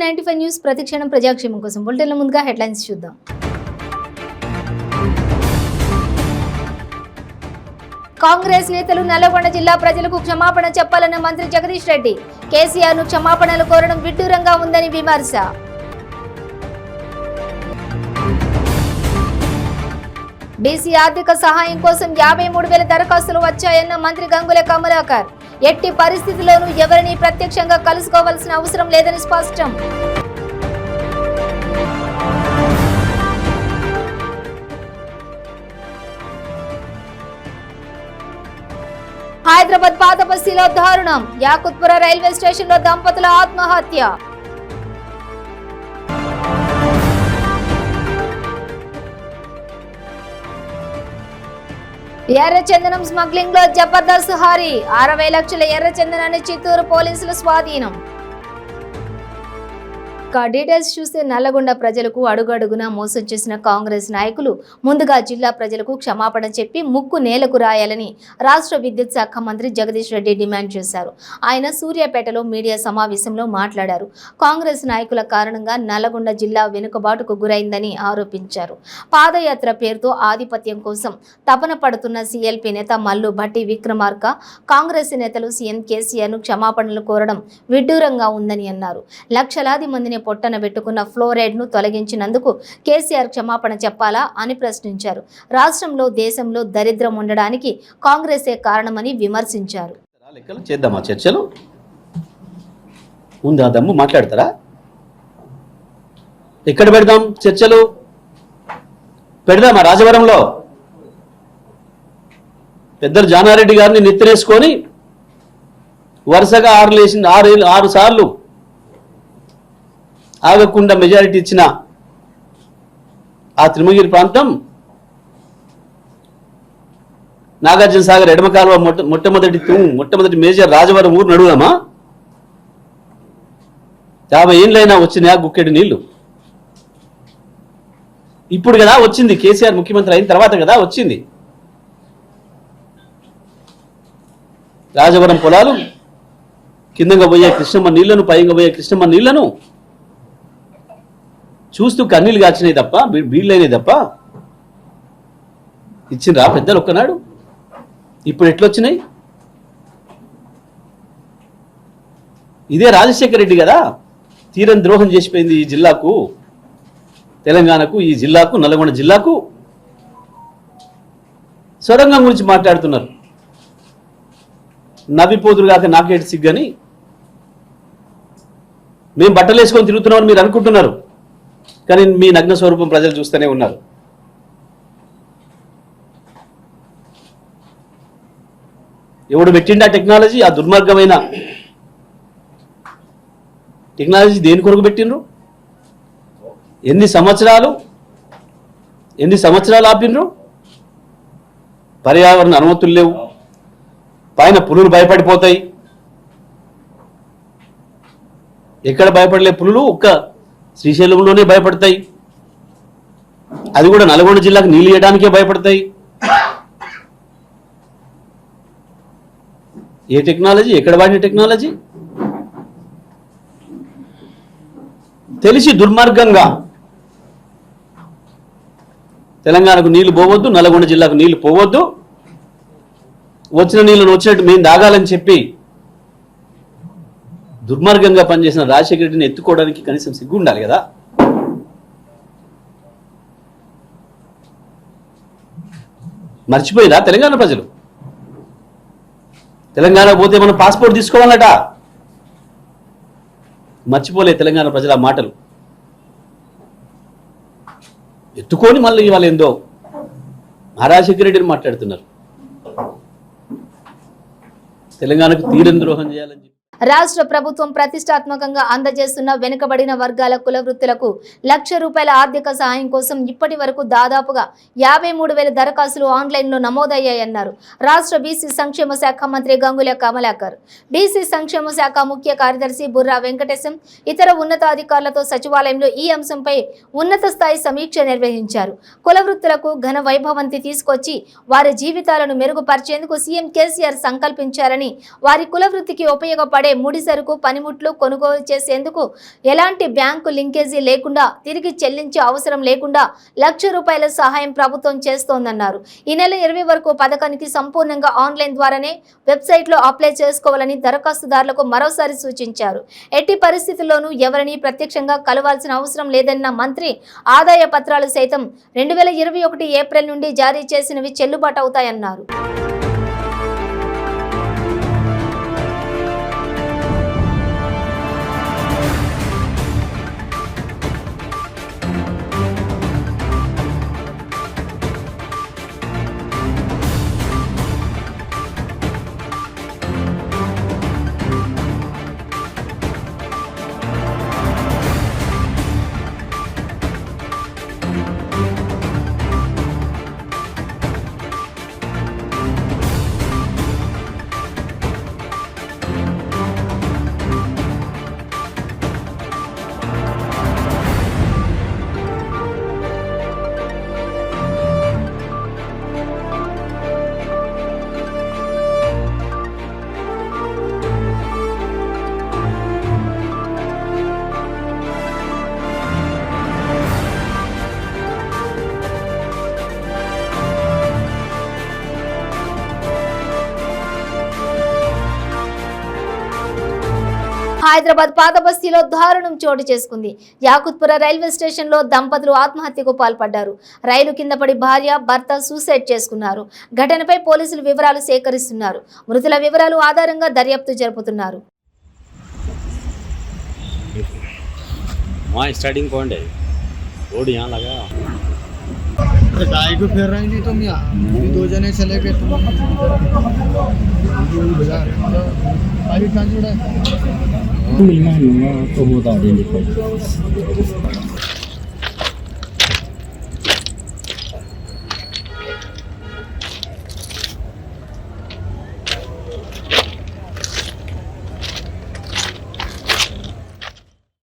W95 news ప్రతిక్షణం ప్రజాక్షేమం కోసం బులెటిన్ల ముందుగా హెడ్లైన్స్ చూద్దాం. కాంగ్రెస్ నేతలు నల్లగొండ జిల్లా ప్రజలకు క్షమాపణ చెప్పాలన్న మంత్రి జగదీష్ రెడ్డి. కేసీఆర్ ను క్షమాపణలు కోరడం విడ్డూరంగా ఉందని విమర్శ. బీసీ ఆర్థిక సహాయం కోసం 53,000 దరఖాస్తులు వచ్చాయన్న మంత్రి గంగుల కమలాకర్. ఎట్టి పరిస్థితుల్లోనూ ఎవరిని ప్రత్యక్షంగా కలుసుకోవాల్సిన అవసరం లేదని స్పష్టం. హైదరాబాద్ పాత బస్తీలో దారుణం. యాకుత్పుర రైల్వే స్టేషన్లో దంపతుల ఆత్మహత్య. ఎర్రచందనం స్మగ్లింగ్ లో జబర్దస్త్ హారీ. 60 లక్షల ఎర్రచందనాన్ని చిత్తూరు పోలీసులు స్వాధీనం. డీటెయిల్స్ చూస్తే నల్లగొండ ప్రజలకు అడుగడుగునా మోసం చేసిన కాంగ్రెస్ నాయకులు ముందుగా జిల్లా ప్రజలకు క్షమాపణ చెప్పి ముక్కు నేలకు రాయాలని రాష్ట్ర విద్యుత్ శాఖ మంత్రి జగదీష్ రెడ్డి డిమాండ్ చేశారు. ఆయన సూర్యాపేటలో మీడియా సమావేశంలో మాట్లాడారు. కాంగ్రెస్ నాయకుల కారణంగా నల్లగొండ జిల్లా వెనుకబాటుకు గురైందని ఆరోపించారు. పాదయాత్ర పేరుతో ఆధిపత్యం కోసం తపన పడుతున్న సీఎల్పీ నేత మల్లు భట్టి విక్రమార్క కాంగ్రెస్ నేతలు సీఎం కేసీఆర్ ను క్షమాపణలు కోరడం విడ్డూరంగా ఉందని అన్నారు. లక్షలాది మందిని పొట్టన పెట్టుకున్న ఫ్లోరైడ్ ను తొలగించినందుకు కేసీఆర్ క్షమాపణ చెప్పాలా అని ప్రశ్నించారు. రాష్ట్రంలో దేశంలో దరిద్రం ఉండడానికి కాంగ్రెసే కారణమని విమర్శించారు. చేద్దామా చర్చలు? ఉందా దమ్ము? మాట్లాడతారా? ఎక్కడ పెడదాం చర్చలు? పెడదామా రాజవరంలో? పెద్దలు జానారెడ్డి గారిని నెత్తినేసుకొని వరుసగా 6 సార్లు ఆగకుండా మెజారిటీ ఇచ్చిన ఆ తిరుమగిరి ప్రాంతం, నాగార్జున సాగర్ ఎడమ కాలువ మొట్టమొదటి మేజర్ రాజవరం ఊరు నడుదామా? 50 ఏళ్ళైనా వచ్చినాయా గుక్కెడు నీళ్లు? ఇప్పుడు కదా వచ్చింది, కేసీఆర్ ముఖ్యమంత్రి అయిన తర్వాత కదా వచ్చింది. రాజవరం పొలాలు కిందగా పోయే కృష్ణమ్మ నీళ్లను, పైగా పోయే కృష్ణమ్మ నీళ్లను చూస్తూ కన్నీళ్ళు కాచినాయి తప్ప, బీళ్ళైనాయి తప్ప ఇచ్చిండ్రా పెద్దలు ఒక్కనాడు? ఇప్పుడు ఎట్లొచ్చినాయి? ఇదే రాజశేఖర రెడ్డి కదా తీరం ద్రోహం చేసిపోయింది ఈ జిల్లాకు, తెలంగాణకు, ఈ జిల్లాకు, నల్గొండ జిల్లాకు. సొరంగం గురించి మాట్లాడుతున్నారు. నవ్విపోతురు కాక నాకేటి సిగ్గని మేము బట్టలు వేసుకొని తిరుగుతున్నామని మీరు అనుకుంటున్నారు, కానీ మీ నగ్న స్వరూపం ప్రజలు చూస్తూనే ఉన్నారు. ఎవడు పెట్టిండా టెక్నాలజీ? ఆ దుర్మార్గమైన టెక్నాలజీ దేని కొరకు పెట్టిండ్రు? ఎన్ని సంవత్సరాలు ఆపిండ్రు? పర్యావరణ అనుమతులు లేవు, పైన పులులు భయపడిపోతాయి. ఎక్కడ భయపడలే పులులు? ఒక్క శ్రీశైలంలోనే భయపడతాయి. అది కూడా నల్గొండ జిల్లాకు నీళ్ళు ఇవ్వడానికే భయపడతాయి. ఏ టెక్నాలజీ? ఎక్కడ వాడిన టెక్నాలజీ? తెలిసి దుర్మార్గంగా తెలంగాణకు నీళ్లు పోవద్దు, నల్గొండ జిల్లాకు నీళ్లు పోవద్దు, వచ్చిన నీళ్ళను వచ్చినట్టు మేము దాగాలని చెప్పి దుర్మార్గంగా పనిచేసిన రాజశేఖర రెడ్డిని ఎత్తుకోవడానికి కనీసం సిగ్గు ఉండాలి కదా. మర్చిపోయిందా తెలంగాణ ప్రజలు? తెలంగాణ పోతే మనం పాస్పోర్ట్ తీసుకోవాలట. మర్చిపోలే తెలంగాణ ప్రజల మాటలు. ఎత్తుకొని మళ్ళీ ఇవాళ ఏందో రాజశేఖర రెడ్డిని మాట్లాడుతున్నారు. తెలంగాణకు తీరం ద్రోహం చేయాలని. రాష్ట్ర ప్రభుత్వం ప్రతిష్టాత్మకంగా అందజేస్తున్న వెనుకబడిన వర్గాల కుల వృత్తులకు ₹1,00,000 ఆర్థిక సహాయం కోసం ఇప్పటి వరకు దాదాపుగా 53,000 దరఖాస్తులు ఆన్లైన్లో నమోదయ్యాయన్నారు రాష్ట్ర బీసీ సంక్షేమ శాఖ మంత్రి గంగుల కమలాకర్. బీసీ సంక్షేమ శాఖ ముఖ్య కార్యదర్శి బుర్రా వెంకటేశం ఇతర ఉన్నతాధికారులతో సచివాలయంలో ఈ అంశంపై ఉన్నత స్థాయి సమీక్ష నిర్వహించారు. కుల వృత్తులకు ఘన వైభవంతి తీసుకొచ్చి వారి జీవితాలను మెరుగుపరిచేందుకు సీఎం కేసీఆర్ సంకల్పించారని, వారి కుల వృత్తికి ఉపయోగపడే ముడి సరుకు పనిముట్లు కొనుగోలు చేసేందుకు ఎలాంటి బ్యాంకు లింకేజీ లేకుండా తిరిగి చెల్లించే అవసరం లేకుండా ₹1,00,000 సహాయం ప్రభుత్వం చేస్తోందన్నారు. ఈ నెల 20 వరకు పథకానికి సంపూర్ణంగా ఆన్లైన్ ద్వారానే వెబ్సైట్లో అప్లై చేసుకోవాలని దరఖాస్తుదారులకు మరోసారి సూచించారు. ఎట్టి పరిస్థితుల్లోనూ ఎవరిని ప్రత్యక్షంగా కలవాల్సిన అవసరం లేదన్న మంత్రి ఆదాయ పత్రాలు సైతం 2021 ఏప్రిల్ నుండి జారీ చేసినవి చెల్లుబాటు అవుతాయన్నారు. హైదరాబాద్ పాత బస్తీలో దారుణం చోటు చేసుకుంది. యాకుత్పుర రైల్వే స్టేషన్లో దంపతులు ఆత్మహత్యకు పాల్పడ్డారు. రైలు కింద పడి భార్య భర్త సూసైడ్ చేసుకున్నారు. ఘటనపై పోలీసులు వివరాలు సేకరిస్తున్నారు. మృతుల వివరాలు ఆధారంగా దర్యాప్తు జరుపుతున్నారు. गाय को फेर रही थी तुम यहाँ 2 जने चले गए तुम अभी कहाँ जुड़ा मिलना तो बता देंगे।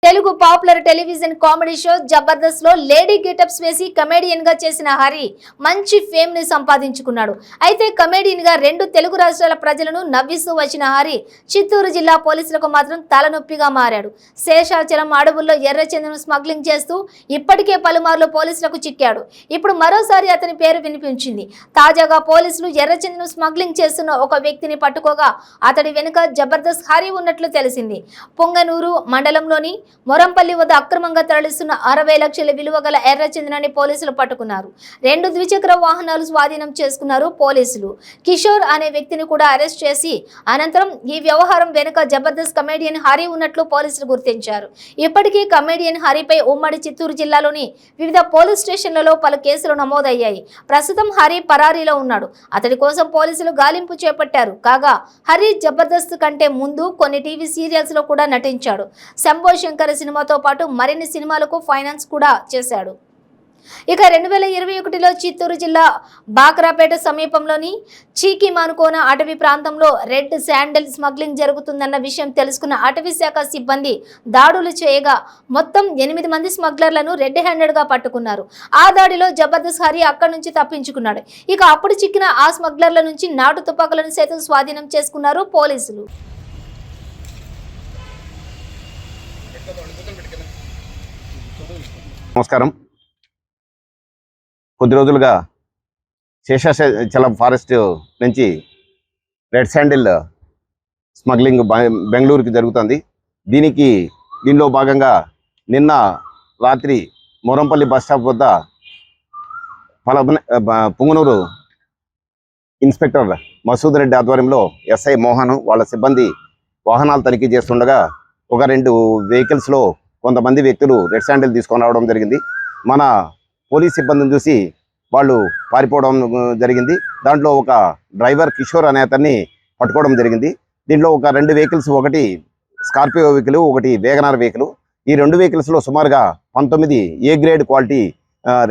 Telugu popular television comedy show Jabardasth లో లేడీ గెటప్స్ వేసి కమెడియన్ గా చేసిన హరి మంచి ఫేమ్ ని సంపాదించుకున్నాడు. అయితే కమెడియన్ గా 2 తెలుగు రాష్ట్రాల ప్రజలను నవ్విస్తూ వచ్చిన హరి చిత్తూరు జిల్లా పోలీసులకు మాత్రం తలనొప్పిగా మారాడు. శేషాచలం అడవుల్లో ఎర్రచందనం స్మగ్లింగ్ చేస్తూ ఇప్పటికే పలుమార్లు పోలీసులకు చిక్కాడు. ఇప్పుడు మరోసారి అతని పేరు వినిపించింది. తాజాగా పోలీసులు ఎర్రచందనం స్మగ్లింగ్ చేస్తున్న ఒక వ్యక్తిని పట్టుకోగా అతడి వెనుక జబర్దస్త్ హరి ఉన్నట్లు తెలిసింది. పొంగనూరు మండలంలోని మొరంపల్లి వద్ద అక్రమంగా తరలిస్తున్న 60 లక్షల విలువ గల ఎర్రచందనాన్ని పోలీసులు పట్టుకున్నారు. 2 ద్విచక్ర వాహనాలు స్వాధీనం చేసుకున్నారు పోలీసులు. కిషోర్ అనే వ్యక్తిని కూడా అరెస్ట్ చేసి అనంతరం ఈ వ్యవహారం వెనుక జబర్దస్త్ కమెడియన్ హరి ఉన్నట్లు పోలీసులు గుర్తించారు. ఇప్పటికీ కమెడియన్ హరిపై ఉమ్మడి చిత్తూరు జిల్లాలోని వివిధ పోలీస్ స్టేషన్లలో పలు కేసులు నమోదయ్యాయి. ప్రస్తుతం హరి పరారీలో ఉన్నాడు. అతడి కోసం పోలీసులు గాలింపు చేపట్టారు. కాగా హరి జబర్దస్త్ కంటే ముందు కొన్ని టీవీ సీరియల్స్ లో కూడా నటించాడు. శంభో శంకర్ సినిమాతో పాటు మరిన్ని సినిమాలకు ఫైనాన్స్ కూడా చేశాడు. ఇక 2021లో చిత్తూరు జిల్లా బాక్రాపేట సమీపంలోని చీకిమానుకోన అటవీ ప్రాంతంలో రెడ్ శాండిల్ స్మగ్లింగ్ జరుగుతుందన్న విషయం తెలుసుకున్న అటవీ శాఖ సిబ్బంది దాడులు చేయగా మొత్తం 8 మంది స్మగ్లర్లను రెడ్ హ్యాండెడ్ గా పట్టుకున్నారు. ఆ దాడిలో జబర్దస్త్ హరి అక్కడి నుంచి తప్పించుకున్నాడు. ఇక అప్పుడు చిక్కిన ఆ స్మగ్లర్ల నుంచి నాటు తుపాకులను సైతం స్వాధీనం చేసుకున్నారు పోలీసులు. నమస్కారం. కొద్ది రోజులుగా శేషాచలం ఫారెస్ట్ నుంచి రెడ్ శాండిల్ స్మగ్లింగ్ బెంగళూరుకి జరుగుతుంది. దీనిలో భాగంగా నిన్న రాత్రి మొరంపల్లి బస్ స్టాప్ వద్ద పుంగనూరు ఇన్స్పెక్టర్ మసూద్ రెడ్డి ఆధ్వర్యంలో ఎస్ఐ మోహన్ వాళ్ళ సిబ్బంది వాహనాలు తనిఖీ చేస్తుండగా ఒక 2 వెహికల్స్లో కొంతమంది వ్యక్తులు రెడ్ శాండిల్ తీసుకొని రావడం జరిగింది. మన పోలీస్ సిబ్బందిని చూసి వాళ్ళు పారిపోవడం జరిగింది. దాంట్లో ఒక డ్రైవర్ కిషోర్ అనే అతన్ని పట్టుకోవడం జరిగింది. దీంట్లో ఒక 2 వెహికల్స్, ఒకటి స్కార్పియో వెహికల్, ఒకటి వేగనార్ వెహికల్. ఈ 2 వెహికల్స్లో సుమారుగా 19 A grade quality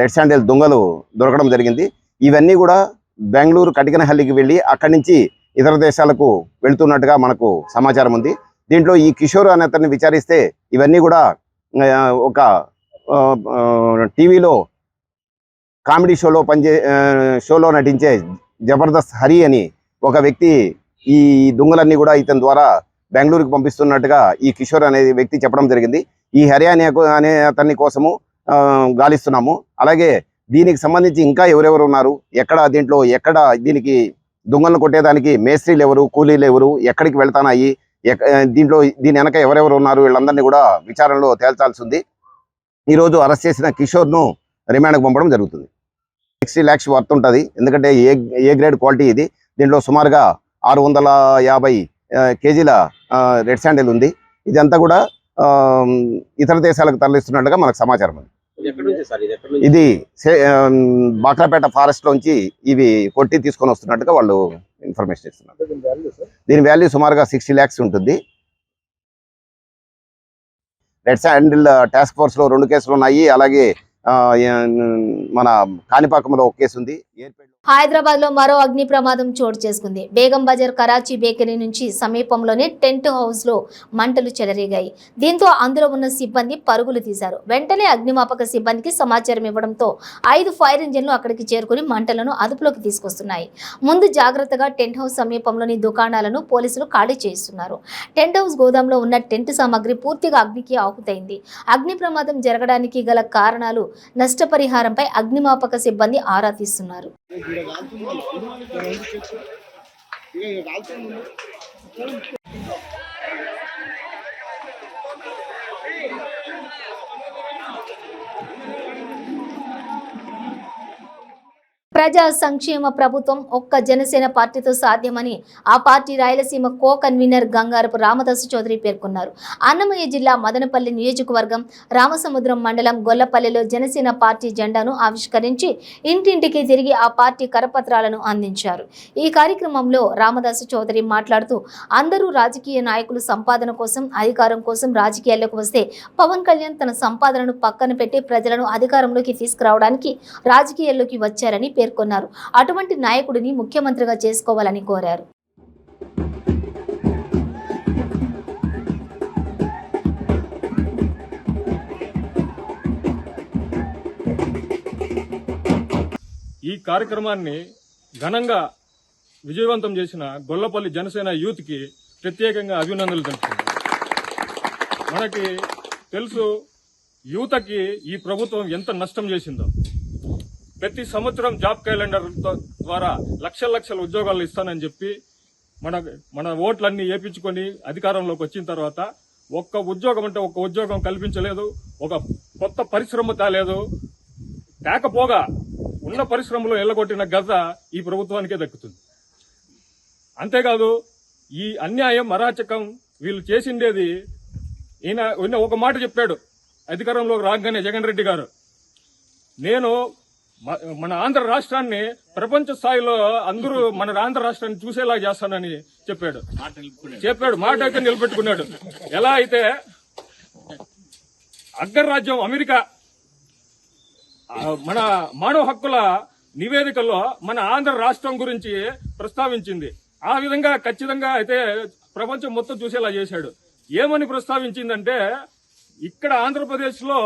red sandal దొంగలు దొరకడం జరిగింది. ఇవన్నీ కూడా బెంగళూరు కటికనహల్లికి వెళ్ళి అక్కడి నుంచి ఇతర దేశాలకు వెళుతున్నట్టుగా మనకు సమాచారం ఉంది. దీంట్లో ఈ కిషోర్ అనే అతన్ని విచారిస్తే ఇవన్నీ కూడా ఒక టీవీలో కామెడీ షోలో నటించే జబర్దస్త్ హరి అని ఒక వ్యక్తి ఈ దొంగలన్నీ కూడా ఇతని ద్వారా బెంగళూరుకి పంపిస్తున్నట్టుగా ఈ కిషోర్ అనే వ్యక్తి చెప్పడం జరిగింది. ఈ హరి అనే అతన్ని కోసము గాలిస్తున్నాము. అలాగే దీనికి సంబంధించి ఇంకా ఎవరెవరు ఉన్నారు, ఎక్కడ దీనికి దొంగలను కొట్టేదానికి మేస్త్రీలు ఎవరు, కూలీలు ఎవరు, ఎక్కడికి వెళ్తానాయి, దీని వెనక ఎవరెవరు ఉన్నారు, వీళ్ళందరినీ కూడా విచారణలో తేల్చాల్సి ఉంది. ఈరోజు అరెస్ట్ చేసిన కిషోర్ను రిమాండ్కి పంపడం జరుగుతుంది. 60 lakhs వర్త్ ఉంటుంది. ఎందుకంటే ఏ గ్రేడ్ క్వాలిటీ ఇది. దీంట్లో సుమారుగా 650 కేజీల రెడ్ శాండిల్ ఉంది. ఇదంతా కూడా ఇతర దేశాలకు తరలిస్తున్నట్టుగా మనకు సమాచారం ఉంది. ఇది బాక్రాపేట ఫారెస్ట్ లోంచి ఇవి కొట్టి తీసుకొని వస్తున్నట్టుగా వాళ్ళు ఇన్ఫర్మేషన్ ఇస్తున్నారు. దీని వాల్యూ సుమారుగా 60 lakhs ఉంటుంది. రెడ్ శాండిల్ టాస్క్ ఫోర్స్ లో 2 కేసులు ఉన్నాయి. అలాగే మన కాణిపాకంలో ఒక కేసు ఉంది. హైదరాబాద్ లో మరో అగ్ని ప్రమాదం చోటు చేసుకుంది. బేగం బజార్ కరాచీ బేకరీ నుంచి సమీపంలోనే టెంట్ హౌస్ లో మంటలు చెలరేగాయి. దీంతో అందులో ఉన్న సిబ్బంది పరుగులు తీశారు. వెంటనే అగ్నిమాపక సిబ్బందికి సమాచారం ఇవ్వడంతో 5 ఫైర్ ఇంజన్లు అక్కడికి చేరుకుని మంటలను అదుపులోకి తీసుకొస్తున్నాయి. ముందు జాగ్రత్తగా టెంట్ హౌస్ సమీపంలోని దుకాణాలను పోలీసులు ఖాళీ చేస్తున్నారు. టెంట్ హౌస్ గోదాంలో ఉన్న టెంట్ సామాగ్రి పూర్తిగా అగ్నికి ఆహుతైంది. అగ్ని ప్రమాదం జరగడానికి గల కారణాలు, నష్టపరిహారంపై అగ్నిమాపక సిబ్బంది ఆరా తీస్తున్నారు. ప్రజా సంక్షేమ ప్రభుత్వం ఒక్క జనసేన పార్టీతో సాధ్యమని ఆ party Rayalaseema co convener Gangarapu Ramadasu Chowdary పేర్కొన్నారు. అన్నమయ్య జిల్లా మదనపల్లి నియోజకవర్గం రామసముద్రం మండలం గొల్లపల్లిలో జనసేన పార్టీ జెండాను ఆవిష్కరించి ఇంటింటికి తిరిగి ఆ పార్టీ కరపత్రాలను అందించారు. ఈ కార్యక్రమంలో రామదాసు చౌదరి మాట్లాడుతూ, అందరూ రాజకీయ నాయకులు సంపాదన కోసం, అధికారం కోసం రాజకీయాల్లోకి వస్తే పవన్ కళ్యాణ్ తన సంపాదనను పక్కన పెట్టి ప్రజలను అధికారంలోకి తీసుకురావడానికి రాజకీయాల్లోకి వచ్చారని పేర్కొన్నారు. అటువంటి నాయకుడిని ముఖ్యమంత్రిగా చేసుకోవాలని కోరారు. ఈ కార్యక్రమాన్ని ఘనంగా విజయవంతం చేసిన గొల్లపల్లి జనసేన యూత్ కి ప్రత్యేకంగా అభినందనలు తెలుపుతున్నాను. మనకి తెలుసు, యువతకి ఈ ప్రభుత్వం ఎంత నష్టం చేసిందో. ప్రతి సంవత్సరం జాబ్ క్యాలెండర్ ద్వారా లక్షల ఉద్యోగాలు ఇస్తానని చెప్పి మన ఓట్లన్నీ వేయించుకొని అధికారంలోకి వచ్చిన తర్వాత ఒక్క ఉద్యోగం అంటే ఒక్క ఉద్యోగం కల్పించలేదు. ఒక కొత్త పరిశ్రమ తేలేదు. తేకపోగా ఉన్న పరిశ్రమలో ఎల్లగొట్టిన గజ ఈ ప్రభుత్వానికే దక్కుతుంది. అంతేకాదు, ఈ అన్యాయం, అరాచకం వీళ్ళు చేసిండేది. ఈయన ఒక మాట చెప్పాడు అధికారంలోకి రాగానే, జగన్ రెడ్డి గారు, నేను మన ఆంధ్ర రాష్ట్రాన్ని ప్రపంచ స్థాయిలో అందరూ మన ఆంధ్ర రాష్ట్రాన్ని చూసేలా చేస్తానని చెప్పాడు. మాట అయితే నిలబెట్టుకున్నాడు. ఎలా అయితే అగ్రరాజ్యం అమెరికా మన మానవ హక్కుల నివేదికలో మన ఆంధ్ర రాష్ట్రం గురించి ప్రస్తావించింది. ఆ విధంగా ఖచ్చితంగా అయితే ప్రపంచం మొత్తం చూసేలా చేశాడు. ఏమని ప్రస్తావించిందంటే, ఇక్కడ ఆంధ్రప్రదేశ్ లో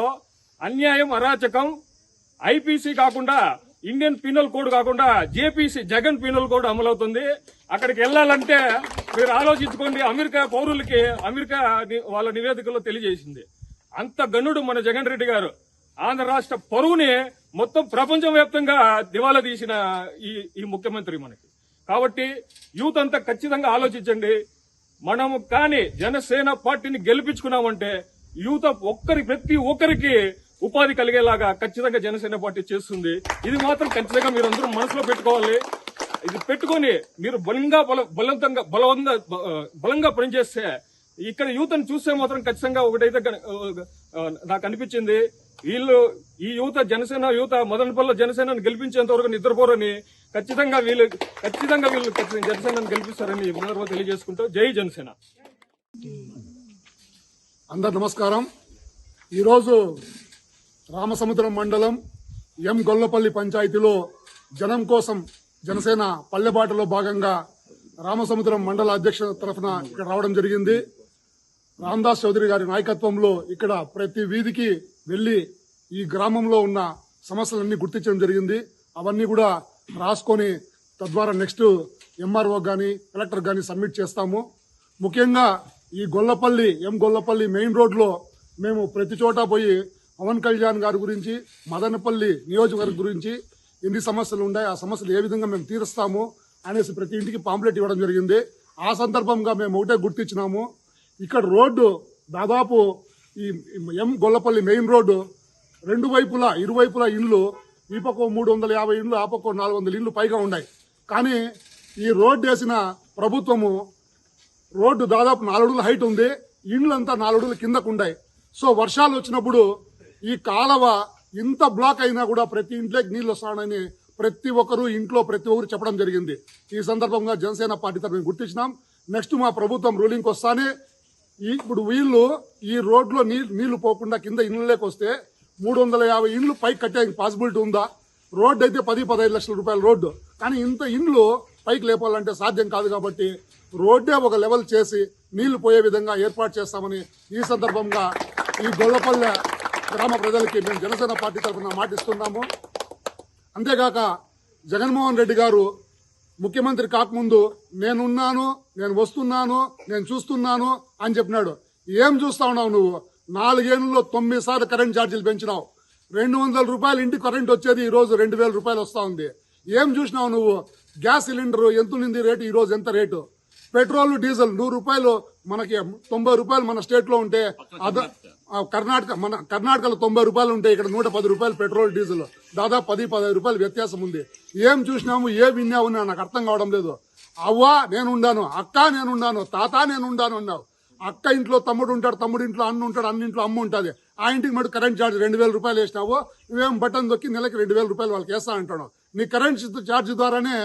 అన్యాయం, అరాచకం ఐపీసీ కాకుండా, ఇండియన్ పీనల్ కోడ్ కాకుండా జేపీసీ, జగన్ పీనల్ కోడ్ అమలవుతుంది. అక్కడికి వెళ్లాలంటే మీరు ఆలోచించుకోండి. అమెరికా పౌరులకి అమెరికా వాళ్ళ నివేదికలో తెలియజేసింది. అంత గనుడు మన జగన్ రెడ్డి గారు. ఆంధ్ర రాష్ట్ర పరువుని మొత్తం ప్రపంచవ్యాప్తంగా దివాలా తీసిన ఈ ముఖ్యమంత్రి మనకి. కాబట్టి యూత్ అంతా ఖచ్చితంగా ఆలోచించండి. మనము కానీ జనసేన పార్టీని గెలిపించుకున్నామంటే యూత్ ప్రతి ఒక్కరికి ఉపాధి కలిగేలాగా ఖచ్చితంగా జనసేన పార్టీ చేస్తుంది. ఇది మాత్రం ఖచ్చితంగా మీరందరూ మనసులో పెట్టుకోవాలి. ఇది పెట్టుకొని మీరు బలంగా పనిచేస్తే, ఇక్కడ యూత్ అని చూస్తే మాత్రం ఖచ్చితంగా ఒకటైతే నాకు అనిపించింది, ఈ జనసేన యూత మదనపల్లి జనసేనను గెలిపించేంత వరకు నిద్రపోరని, ఖచ్చితంగా వీళ్ళు జనసేనను గెలిపిస్తారని తెలియజేసుకుంటూ జై జనసేన. అందరు నమస్కారం. ఈరోజు రామసముద్రం మండలం గొల్లపల్లి పంచాయతీలో జనం కోసం జనసేన పల్లెబాటలో భాగంగా రామసముద్రం మండల అధ్యక్ష తరఫున ఇక్కడ రావడం జరిగింది. రామదాస్ చౌదరి గారి నాయకత్వంలో ఇక్కడ ప్రతి వీధికి వెళ్లి ఈ గ్రామంలో ఉన్న సమస్యలన్నీ గుర్తించడం జరిగింది. అవన్నీ కూడా రాసుకొని తద్వారా నెక్స్ట్ ఎంఆర్ఓ గాని కలెక్టర్ గాని సబ్మిట్ చేస్తాము. ముఖ్యంగా ఈ గొల్లపల్లి మెయిన్ రోడ్లో మేము ప్రతి చోట పోయి పవన్ కళ్యాణ్ గారి గురించి, మదనపల్లి నియోజకవర్గం గురించి ఎన్ని సమస్యలు ఉన్నాయి, ఆ సమస్యలు ఏ విధంగా మేము తీరుస్తాము అనేసి ప్రతి ఇంటికి పాంప్లెట్ ఇవ్వడం జరిగింది. ఆ సందర్భంగా మేము ఒకటే గుర్తించినాము, ఇక్కడ రోడ్డు దాదాపు ఈ గొల్లపల్లి మెయిన్ రోడ్డు ఇరువైపులా ఇండ్లు, ఈ పక్క 350 ఇండ్లు, ఆ పక్క 400 ఇండ్లు పైగా ఉన్నాయి. కానీ ఈ రోడ్డు వేసిన ప్రభుత్వము రోడ్డు దాదాపు 4 అడుగుల హైట్ ఉంది, ఇండ్లంతా 4 అడుగుల కిందకు ఉన్నాయి. సో వర్షాలు వచ్చినప్పుడు ఈ కాలవ ఇంత బ్లాక్ అయినా కూడా ప్రతి ఇంట్లోకి నీళ్లు వస్తానని ప్రతి ఒక్కరు చెప్పడం జరిగింది. ఈ సందర్భంగా జనసేన పార్టీ తరఫున గుర్తించినాం. నెక్స్ట్ మా ప్రభుత్వం రూలింగ్కి వస్తానే ఇప్పుడు వీళ్ళు ఈ రోడ్లో నీళ్లు పోకుండా కింద ఇండ్లలోకి వస్తే 350 ఇండ్లు పైకి కట్టే పాసిబిలిటీ ఉందా? రోడ్డు అయితే 10-15 లక్షల రూపాయల రోడ్డు, కానీ ఇంత ఇండ్లు పైకి లేపాలంటే సాధ్యం కాదు. కాబట్టి రోడ్డే ఒక లెవెల్ చేసి నీళ్లు పోయే విధంగా ఏర్పాటు చేస్తామని ఈ సందర్భంగా ఈ గొల్లపల్లె గ్రామ ప్రజలకి మేము జనసేన పార్టీ తరఫున మాటిస్తున్నాము. అంతేగాక జగన్మోహన్ రెడ్డి గారు ముఖ్యమంత్రి కాకముందు నేనున్నాను, నేను వస్తున్నాను, నేను చూస్తున్నాను అని చెప్పినాడు. ఏం చూస్తా ఉన్నావు నువ్వు? 4 ఏళ్లలో 9 సార్లు కరెంట్ ఛార్జీలు పెంచినావు. 200 రూపాయలు ఇంటికి కరెంట్ వచ్చేది ఈ రోజు 2000 రూపాయలు వస్తా ఉంది. ఏం చూసినావు నువ్వు? గ్యాస్ సిలిండర్ ఎంత ఉంది రేటు, ఈ రోజు ఎంత రేటు? పెట్రోల్ డీజిల్ 100 రూపాయలు, మనకి 90 రూపాయలు మన స్టేట్ లో ఉంటే కర్ణాటకలో 90 రూపాయలు ఉంటే ఇక్కడ 110 రూపాయలు పెట్రోల్ డీజిల్, దాదాపు 10-15 రూపాయలు వ్యత్యాసం ఉంది. ఏం చూసినాము, ఏ విన్నావు నాకు అర్థం కావడం లేదు. అవ్వ నేనుండాను, అక్క నేనుండాను, తాత నేనుండాను అన్నావు. అక్క ఇంట్లో తమ్ముడు ఉంటాడు, తమ్ముడు ఇంట్లో అన్న ఉంటాడు, అన్న ఇంట్లో అమ్మ ఉంటుంది. ఆ ఇంటికి మటు కరెంట్ ఛార్జ్ 2000 రూపాయలు వేసినావు. నువ్వేం బటన్ దొక్కి నెలకి 2000 రూపాయలు వాళ్ళకి వేస్తా అంటాను. నీ కరెంట్ ఛార్జ్ ద్వారానే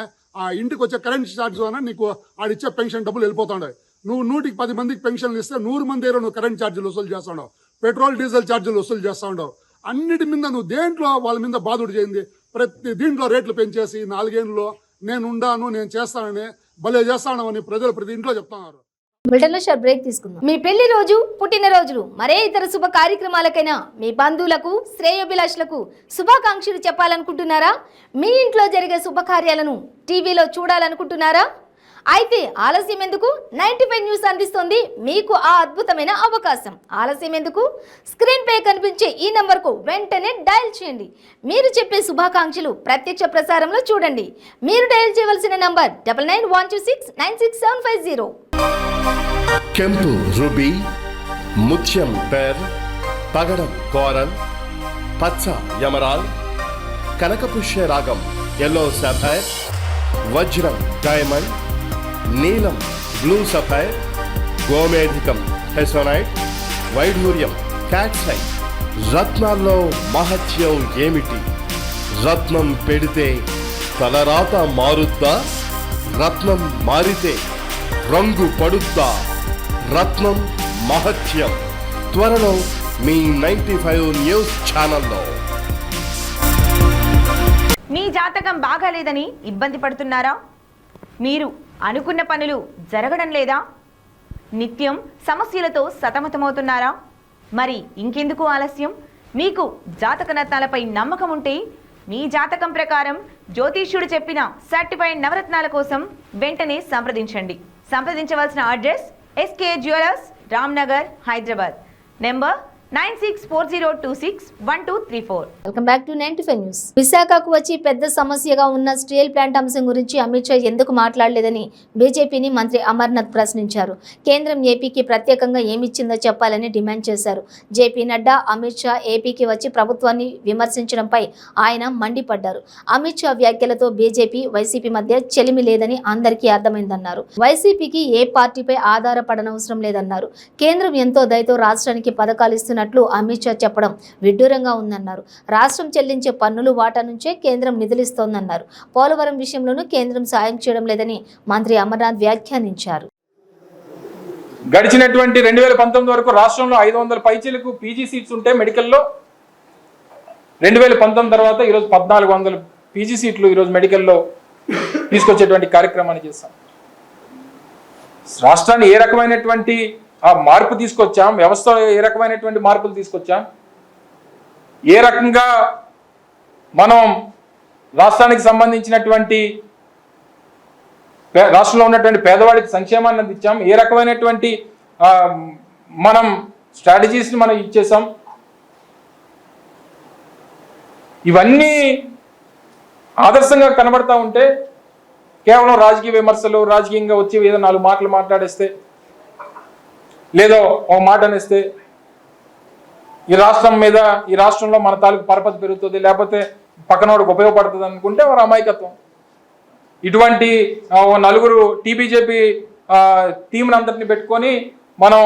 ఆ ఇంటికి వచ్చే కరెంట్ ఛార్జ్ ద్వారా నీకు ఆడిచ్చే పెన్షన్ డబ్బులు వెళ్ళిపోతాయి. నువ్వు 100కి 10 మందికి పెన్షన్లు ఇస్తే 100 మంది దగ్గర నువ్వు కరెంట్ ఛార్జీలు వసూలు చేస్తావు, పెట్రోల్ డీజిల్ ఛార్జీలు వసూలు చేస్తా ఉండవు. అన్నిటి మీద నువ్వు దేంట్లో వాళ్ళ మీద బాధుడు చేయింది. ప్రతి దీంట్లో రేట్లు పెంచేసి 4 ఏళ్ళలో నేనుండాను, నేను చేస్తానని భలే చేస్తానని ప్రజలు ప్రతి ఇంట్లో చెప్తున్నారు. బ్రిటన్లో షార్ట్ బ్రేక్ తీసుకుందాం. మీ పెళ్లి రోజు, పుట్టినరోజులు, మరే ఇతర శుభ కార్యక్రమాలకైనా మీ బంధువులకు, శ్రేయోభిలాషులకు శుభాకాంక్షలు చెప్పాలనుకుంటున్నారా? మీ ఇంట్లో జరిగే శుభకార్యాలను టీవీలో చూడాలనుకుంటున్నారా? అయితే ఆలస్యం ఎందుకు? 95 న్యూస్ అందిస్తుంది మీకు ఆ అద్భుతమైన అవకాశం. ఆలస్యం ఎందుకు? స్క్రీన్ పై కనిపించే ఈ నంబర్కు వెంటనే డయల్ చేయండి. మీరు చెప్పే శుభాకాంక్షలు ప్రత్యక్ష ప్రసారంలో చూడండి. మీరు డయల్ చేయవలసిన నంబర్ 9912696750. ಕೆಂಪು ರುಬಿ, ಮುತ್ಯಂ ಪೆರ್, ಪಗಡಂ ಕೋರಲ್, ಪಚ್ಚ ಯಮರಾಲ್, ಕನಕಪುಷ್ಯ ರಾಗಂ ಯೆಲ್ಲೋ ಸಫೈರ್, వజ్రం డైమండ్, నీలం బ్లూ సఫైర్, గోమేధికం హెసోనైట్, వైఢూర్యం క్యాట్సైట్. రత్నాల్లో మహత్యం ఏమిటి? రత్నం పెడితే తలరాత మారుద్దా? రత్నం మారితే రంగు పడుద్దా? రత్నం మహత్యం త్వరలో మీ 95 న్యూస్ ఛానల్లో. మీ జాతకం బాగాలేదని ఇబ్బంది పడుతున్నారా? మీరు అనుకున్న పనులు జరగడం లేదా? నిత్యం సమస్యలతో సతమతమవుతున్నారా? మరి ఇంకెందుకు ఆలస్యం? మీకు జాతక రత్నాలపై నమ్మకం ఉంటే మీ జాతకం ప్రకారం జ్యోతిష్యుడు చెప్పిన సర్టిఫైడ్ నవరత్నాల కోసం వెంటనే సంప్రదించండి. సంప్రదించవలసిన address SK jewellers, Ramnagar, Hyderabad. Number 9640261234. Welcome back to 95 news. విశాఖకు వచ్చి పెద్ద సమస్యగా ఉన్న స్టీల్ ప్లాంట్ అంశం గురించి అమిత్ షా ఎందుకు మాట్లాడలేదని బీజేపీని మంత్రి అమర్నాథ్ ప్రశ్నించారు. కేంద్రం ఏపీకి ప్రత్యేకంగా ఏమిచ్చిందో చెప్పాలని డిమాండ్ చేశారు. జేపీ నడ్డా అమిత్ షా ఏపీకి వచ్చి ప్రభుత్వాన్ని విమర్శించడంపై ఆయన మండిపడ్డారు. అమిత్ షా వ్యాఖ్యలతో బీజేపీ, వైసీపీ మధ్య చెలిమి లేదని అందరికీ అర్థమైందన్నారు. వైసీపీకి ఏ పార్టీపై ఆధారపడనవసరం లేదన్నారు. కేంద్రం ఎంతో దయతో రాష్ట్రానికి పథకాలు ఇస్తున్నట్లు అమిత్ షా చెప్పడం విడ్డూరంగా ఉందన్నారు. రాష్ట్రం చెల్లించే పన్నులు వాటా నుంచే కేంద్రం నిధులిస్తోందన్నారు. పోలవరం విషయంలోనూ కేంద్రం సాయం చేయడం లేదని మంత్రి అమర్నాథ్ వ్యాఖ్యానించారు. గడిచినటువంటి 2019 వరకు రాష్ట్రంలో 500 పైచీలకు పీజీ సీట్స్ ఉంటే మెడికల్లో, 2019 తర్వాత ఈరోజు 1400 పీజీ సీట్లు ఈరోజు మెడికల్లో తీసుకొచ్చేటువంటి కార్యక్రమాన్ని చేస్తాం. రాష్ట్రాన్ని ఏ రకమైనటువంటి ఆ మార్పు తీసుకొచ్చాం, వ్యవస్థలో ఏ రకమైనటువంటి మార్పులు తీసుకొచ్చాం, ఏ రకంగా మనం రాష్ట్రానికి సంబంధించినటువంటి రాష్ట్రంలో ఉన్నటువంటి పేదవాడికి సంక్షేమాన్ని అందించాం, ఏ రకమైనటువంటి మనం స్ట్రాటజీస్ని మనం ఇచ్చేసాం. ఇవన్నీ ఆదర్శంగా కనబడతా ఉంటే కేవలం రాజకీయ విమర్శలు, రాజకీయంగా వచ్చి ఏదో 4 మాటలు మాట్లాడేస్తే, లేదో ఒక మాట అనేస్తే ఈ రాష్ట్రం మీద, ఈ రాష్ట్రంలో మన తాలూకు పరపతి పెరుగుతుంది, లేకపోతే పక్కనోడికి ఉపయోగపడుతుంది అనుకుంటే వారు అమాయకత్వం. ఇటువంటి 4 టీబీజేపీ టీంని అందరినీ పెట్టుకొని మనం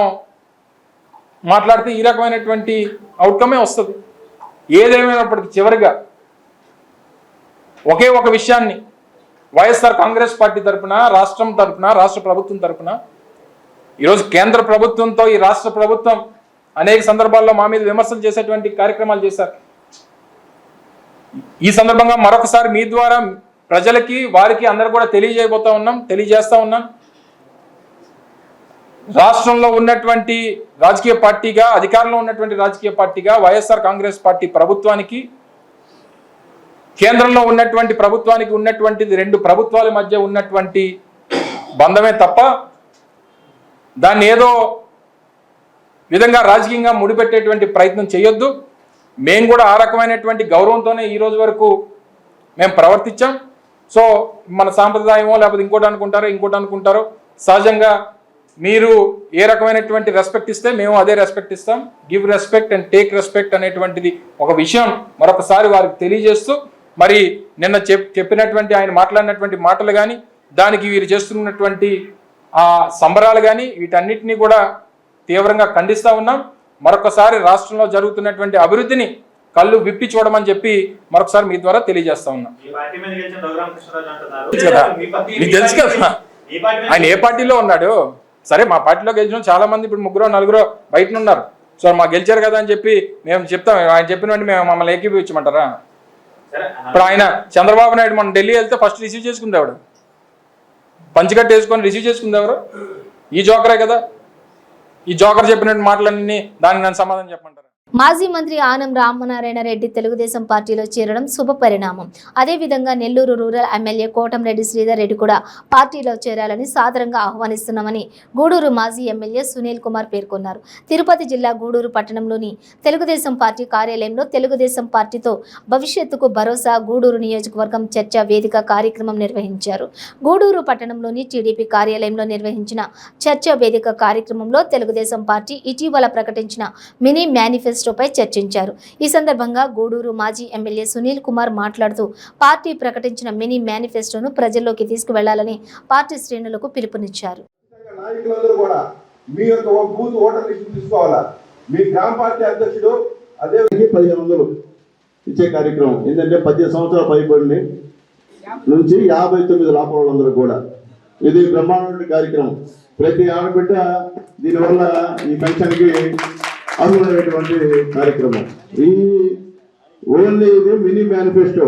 మాట్లాడితే ఈ రకమైనటువంటి అవుట్కమే వస్తుంది. ఏదేమైనప్పటికీ చివరిగా ఒకే ఒక విషయాన్ని వైఎస్ఆర్ కాంగ్రెస్ పార్టీ తరఫున, రాష్ట్రం తరఫున, రాష్ట్ర ప్రభుత్వం తరఫున, ఈరోజు కేంద్ర ప్రభుత్వంతో ఈ రాష్ట్ర ప్రభుత్వం అనేక సందర్భాల్లో మా మీద విమర్శలు చేసేటువంటి కార్యక్రమాలు చేశారు. ఈ సందర్భంగా మరొకసారి మీ ద్వారా ప్రజలకి, వారికి అందరూ కూడా తెలియజేస్తా ఉన్నాం. రాష్ట్రంలో ఉన్నటువంటి రాజకీయ పార్టీగా, అధికారంలో ఉన్నటువంటి రాజకీయ పార్టీగా వైఎస్ఆర్ కాంగ్రెస్ పార్టీ ప్రభుత్వానికి, కేంద్రంలో ఉన్నటువంటి ప్రభుత్వానికి ఉన్నటువంటిది 2 ప్రభుత్వాల మధ్య ఉన్నటువంటి బంధమే తప్ప దాన్ని ఏదో విధంగా రాజకీయంగా ముడిపెట్టేటువంటి ప్రయత్నం చేయొద్దు. మేము కూడా ఆ రకమైనటువంటి గౌరవంతోనే ఈ రోజు వరకు మేము ప్రవర్తించాం. సో మన సాంప్రదాయమో లేకపోతే ఇంకోటి అనుకుంటారో సహజంగా మీరు ఏ రకమైనటువంటి రెస్పెక్ట్ ఇస్తే మేము అదే రెస్పెక్ట్ ఇస్తాం. Give respect and take respect అనేటువంటిది ఒక విషయం మరొకసారి వారికి తెలియజేస్తూ, మరి నిన్న చెప్పినటువంటి ఆయన మాట్లాడినటువంటి మాటలు కానీ, దానికి వీరు చేస్తున్నటువంటి సంబరాలు కానీ, వీటన్నిటినీ కూడా తీవ్రంగా ఖండిస్తూ ఉన్నాం. మరొకసారి రాష్ట్రంలో జరుగుతున్నటువంటి అభివృద్ధిని కళ్ళు విప్పి చూడమని చెప్పి మరొకసారి మీ ద్వారా తెలియజేస్తా ఉన్నాం. మీకు తెలుసు కదా ఆయన ఏ పార్టీలో ఉన్నాడు. సరే, మా పార్టీలో గెలిచిన చాలా మంది ఇప్పుడు 3-4 బయట ఉన్నారు. సో మా గెలిచారు కదా అని చెప్పి మేము చెప్తాం. ఆయన చెప్పినట్టు మేము మమ్మల్ని ఏకీభవించమంటారా? ఇప్పుడు ఆయన చంద్రబాబు నాయుడు మనం ఢిల్లీ వెళ్తే ఫస్ట్ రిసీవ్ చేసుకుంది ఎవడు? పంచికట్టు వేసుకొని రిసీవ్ చేసుకుంది ఎవరు? ఈ జోకరే కదా. ఈ జోకర్ చెప్పినట్టు మాటలన్నీ దానికి నన్ను సమాధానం చెప్పమంటారు. మాజీ మంత్రి ఆనం రామనారాయణ రెడ్డి తెలుగుదేశం పార్టీలో చేరడం శుభ పరిణామం. అదేవిధంగా నెల్లూరు రూరల్ ఎమ్మెల్యే కోటంరెడ్డి శ్రీధర్ రెడ్డి కూడా పార్టీలో చేరాలని సాదరంగా ఆహ్వానిస్తున్నామని గూడూరు మాజీ ఎమ్మెల్యే సునీల్ కుమార్ పేర్కొన్నారు. తిరుపతి జిల్లా గూడూరు పట్టణంలోని తెలుగుదేశం పార్టీ కార్యాలయంలో తెలుగుదేశం పార్టీతో భవిష్యత్తుకు భరోసా గూడూరు నియోజకవర్గం చర్చా వేదిక కార్యక్రమం నిర్వహించారు. గూడూరు పట్టణంలోని టీడీపీ కార్యాలయంలో నిర్వహించిన చర్చా వేదిక కార్యక్రమంలో తెలుగుదేశం పార్టీ ఇటీవల ప్రకటించిన మినీ మేనిఫెస్టో పై చర్చించారు. ఈ సందర్భంగా గూడూరు మాజీ ఎమ్మెల్యే సునీల్ కుమార్ మాట్లాడుతూ పార్టీ ప్రకటించిన మినీ మేనిఫెస్టోను ప్రజల్లోకి తీసుకువెళ్లాలని పార్టీ శ్రేణులకు పిలుపునిచ్చారు. నాయకులందరూ కూడా మీ యొక్క బూత్ ఓటర్ లిస్ట్ తీసుకోవాలా. మీ గ్రామ పార్టీ అధ్యక్షుడు అదే 1500 ఇచ్చే కార్యక్రమం ఏంటంటే 18 సంవత్సరాల పైబడి నుంచి 59 లోపల వాళ్ళందరూ కూడా ఇది బ్రహ్మాండ కార్యక్రమం. ప్రతి ఆడబిడ్డ దీనివల్ల ఈ పెన్షన్కి అర్హులైనటువంటి కార్యక్రమం. ఈ ఓన్లీ ఇది మినీ మేనిఫెస్టో.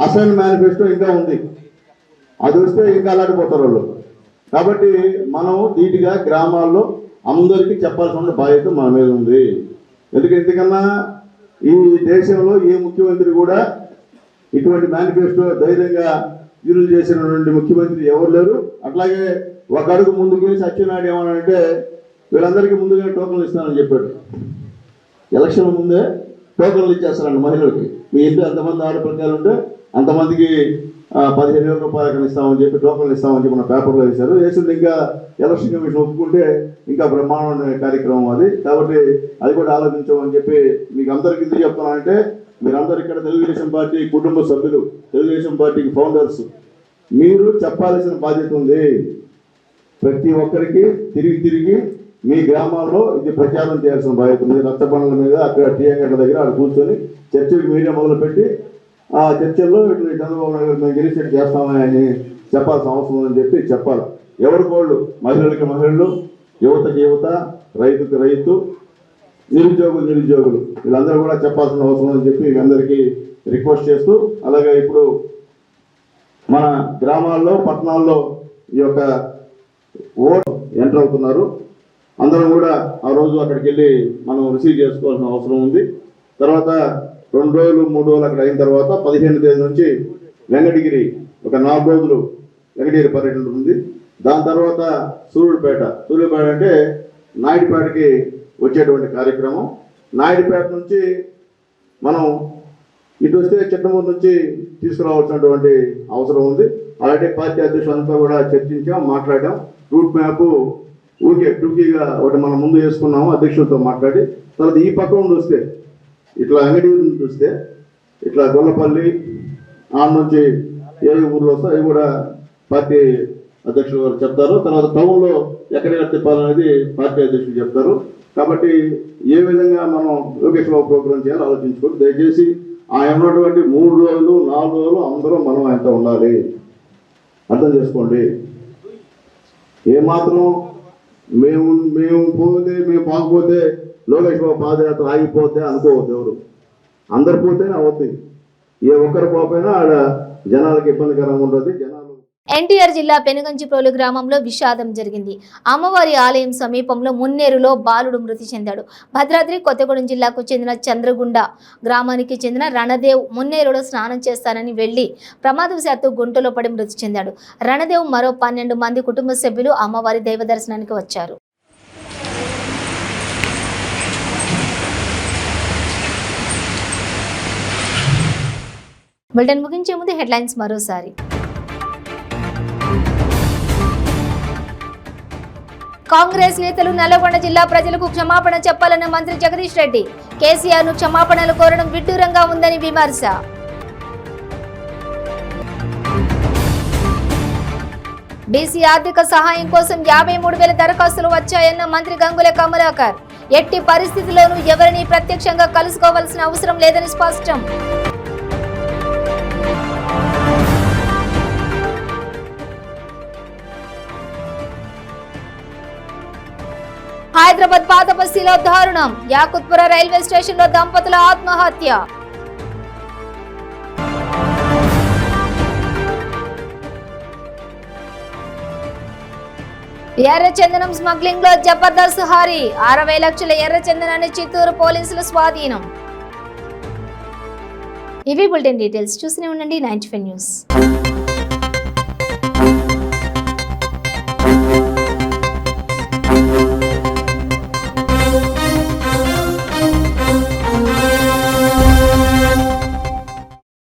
అసలు మేనిఫెస్టో ఇంకా ఉంది. అది వస్తే ఇంకా అలాంటిపోతారు వాళ్ళు. కాబట్టి మనం ధీటుగా గ్రామాల్లో అందరికీ చెప్పాల్సిన బాధ్యత మన మీద ఉంది. ఎందుకన్నా ఈ దేశంలో ఏ ముఖ్యమంత్రి కూడా ఇటువంటి మేనిఫెస్టో ధైర్యంగా విడుదల చేసినటువంటి ముఖ్యమంత్రి ఎవరు లేరు. అట్లాగే ఒక అడుగు ముందుకు సత్యనారాయణ ఏమనంటే వీళ్ళందరికీ ముందుగా టోకన్లు ఇస్తానని చెప్పాడు. ఎలక్షన్ ముందే టోకన్లు ఇచ్చేస్తారండి మహిళలకి. మీ ఇంట్లో ఎంతమంది ఆడపిల్లలు ఉంటే అంతమందికి 15,000 రూపాయలు ఇస్తామని చెప్పి టోకన్లు ఇస్తామని చెప్పి మన పేపర్లో వేశారు. వేసింది ఇంకా ఎలక్షన్ కమిషన్ ఒప్పుకుంటే ఇంకా బ్రహ్మాండమైన కార్యక్రమం అది. కాబట్టి అది కూడా ఆలోచించమని చెప్పి మీకు అందరికీ ఎందుకు చెప్తున్నానంటే మీరందరూ ఇక్కడ తెలుగుదేశం పార్టీ కుటుంబ సభ్యులు, తెలుగుదేశం పార్టీకి ఫౌండర్స్, మీరు చెప్పాల్సిన బాధ్యత ఉంది. ప్రతి ఒక్కరికి తిరిగి మీ గ్రామాల్లో ఇది ప్రచారం చేయాల్సిన బాధ్యత ఉంది. రక్త పనుల మీద అక్కడ టీఎంగడ్ల దగ్గర అక్కడ కూర్చొని చర్చలకు మీడియా మొదలుపెట్టి ఆ చర్చల్లో ఇట్లా చంద్రబాబు నాయుడు మేము గెలిచేట్టు చేస్తామని అని చెప్పాల్సిన అవసరం ఉందని చెప్పి చెప్పాలి. ఎవరికోళ్ళు, మహిళలకి మహిళలు, యువతకి యువత, రైతుకి రైతు, నిరుద్యోగులు వీళ్ళందరూ కూడా చెప్పాల్సిన అవసరం అని చెప్పి అందరికీ రిక్వెస్ట్ చేస్తూ, అలాగే ఇప్పుడు మన గ్రామాల్లో పట్టణాల్లో ఈ యొక్క ఓట్ ఎంటర్ అవుతున్నారు. అందరం కూడా ఆ రోజు అక్కడికి వెళ్ళి మనం రిసీవ్ చేసుకోవాల్సిన అవసరం ఉంది. తర్వాత 2 రోజులు 3 రోజులు అక్కడ అయిన తర్వాత 15వ తేదీ నుంచి వెంకటగిరి ఒక 4 రోజులు వెంకటగిరి పర్యటన ఉంది. దాని తర్వాత సూర్యుడిపేట అంటే నాయుడుపేటకి వచ్చేటువంటి కార్యక్రమం. నాయుడుపేట నుంచి మనం ఇటు వస్తే చిట్టమూరు నుంచి తీసుకురావాల్సినటువంటి అవసరం ఉంది. అలాగే పార్టీ అధ్యక్షులంతా కూడా చర్చించాం, మాట్లాడాం. రూట్ మ్యాప్ ఊరికే టూకీగా ఒకటి మనం ముందు వేసుకున్నాము అధ్యక్షులతో మాట్లాడి. తర్వాత ఈ పక్క నుండి వస్తే ఇట్లా అంగడి నుంచి చూస్తే ఇట్లా గొల్లపల్లి ఆ నుంచి ఏ ఊర్లో వస్తే అవి కూడా పార్టీ అధ్యక్షులు గారు చెప్తారు. తర్వాత టౌన్లో ఎక్కడెక్కడ తిప్పాలనేది పార్టీ అధ్యక్షులు చెప్తారు. కాబట్టి ఏ విధంగా మనం లోకేష్ బాబు ప్రోగ్రాం చేయాలో ఆలోచించుకోండి. దయచేసి ఆయన ఉన్నటువంటి 3 రోజులు 4 రోజులు అందరూ మనం ఆయనతో ఉండాలి. అర్థం చేసుకోండి. ఏమాత్రం మేము పోకపోతే లోకేష్ బాబు పాదయాత్ర ఆగిపోతే అనుకోవద్దు. ఎవరు అందరు పోతేనే అవుద్ది. ఏ ఒక్కరు పోకపోయినా ఆడ జనాలకు ఇబ్బందికరంగా ఉంటుంది. జనాలు ఎన్టీఆర్ జిల్లా పెనుగంచిప్రోలు గ్రామంలో విషాదం జరిగింది. అమ్మవారి ఆలయం సమీపంలో మున్నేరులో బాలుడు మృతి చెందాడు. భద్రాద్రి కొత్తగూడెం జిల్లాకు చెందిన చంద్రగుండ గ్రామానికి చెందిన రణదేవ్ మున్నేరులో స్నానం చేస్తానని వెళ్లి ప్రమాదవశాత్తు గుంటలో పడి మృతి చెందాడు. రణదేవ్ మరో 12 మంది కుటుంబ సభ్యులు అమ్మవారి దైవ దర్శనానికి వచ్చారు. బులెటిన్ ముగించే ముందు హెడ్లైన్స్ మరోసారి. కాంగ్రెస్ నేతలు నల్లగొండ జిల్లా ప్రజలకు క్షమాపణ చెప్పాలన్న మంత్రి జగదీష్ రెడ్డి. కేసీఆర్ను క్షమాపణలు కోరడం విడ్డూరంగా ఉందని విమర్శ. బీసీ ఆర్థిక సహాయం కోసం 53,000 దరఖాస్తులు వచ్చాయన్న మంత్రి గంగుల కమలాకర్. ఎట్టి పరిస్థితుల్లోనూ ఎవరిని ప్రత్యక్షంగా కలుసుకోవాల్సిన అవసరం లేదని స్పష్టం. హైదరాబాద్ పాత బస్తీలో దారుణం. యాకుత్పుర రైల్వే స్టేషన్లో దంపతుల ఆత్మహత్య. ఎర్రచందనం స్మగ్లింగ్ లో జబర్దస్త్ హారీ. 60 లక్షల ఎర్రచందనాన్ని చిత్తూరు పోలీసులు స్వాధీనం. ఇవి బులెటిన్ డీటెయిల్స్. చూస్తూనే ఉండండి 95 న్యూస్.